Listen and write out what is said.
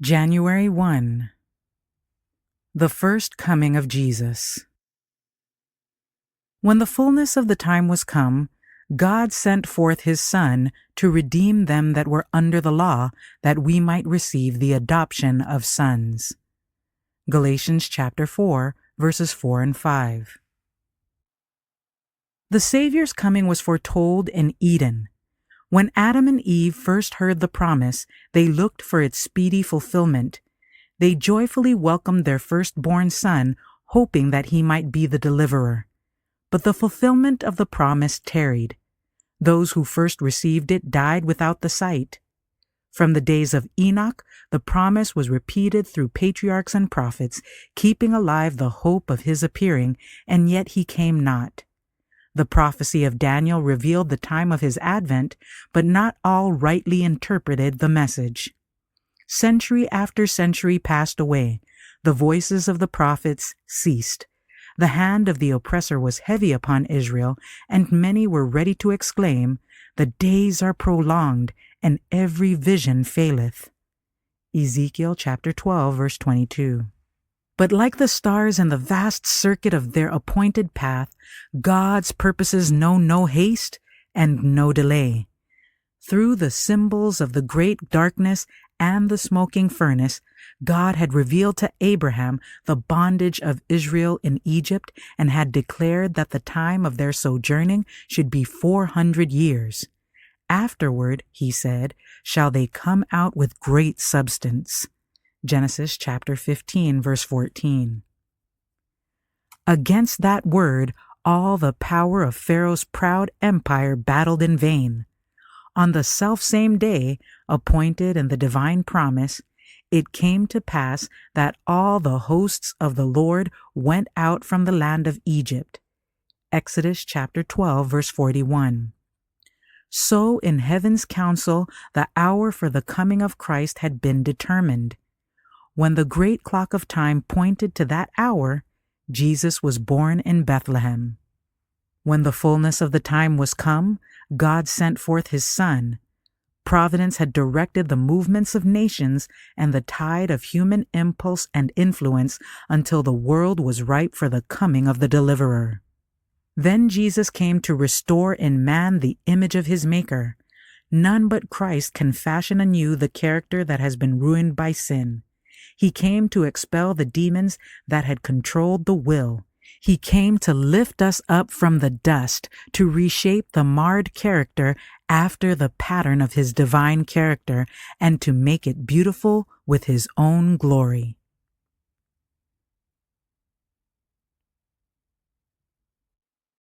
January 1. The first coming of Jesus. When the fullness of the time was come, God sent forth his Son to redeem them that were under the law, that we might receive the adoption of sons. Galatians chapter 4, verses 4 and 5. The Savior's coming was foretold in Eden. When Adam and Eve first heard the promise, they looked for its speedy fulfillment. They joyfully welcomed their firstborn son, hoping that he might be the deliverer. But the fulfillment of the promise tarried. Those who first received it died without the sight. From the days of Enoch, the promise was repeated through patriarchs and prophets, keeping alive the hope of his appearing, and yet he came not. The prophecy of Daniel revealed the time of his advent, but not all rightly interpreted the message. Century after century passed away. The voices of the prophets ceased. The hand of the oppressor was heavy upon Israel, and many were ready to exclaim, "The days are prolonged, and every vision faileth." Ezekiel chapter 12, verse 22. But like the stars in the vast circuit of their appointed path, God's purposes know no haste and no delay. Through the symbols of the great darkness and the smoking furnace, God had revealed to Abraham the bondage of Israel in Egypt and had declared that the time of their sojourning should be 400 years. Afterward, he said, shall they come out with great substance. Genesis chapter 15, verse 14. Against that word, all the power of Pharaoh's proud empire battled in vain. On the selfsame day, appointed in the divine promise, it came to pass that all the hosts of the Lord went out from the land of Egypt. Exodus chapter 12, verse 41. So in heaven's council, the hour for the coming of Christ had been determined. When the great clock of time pointed to that hour, Jesus was born in Bethlehem. When the fullness of the time was come, God sent forth his Son. Providence had directed the movements of nations and the tide of human impulse and influence until the world was ripe for the coming of the deliverer. Then Jesus came to restore in man the image of his Maker. None but Christ can fashion anew the character that has been ruined by sin. He came to expel the demons that had controlled the will. He came to lift us up from the dust, to reshape the marred character after the pattern of his divine character, and to make it beautiful with his own glory.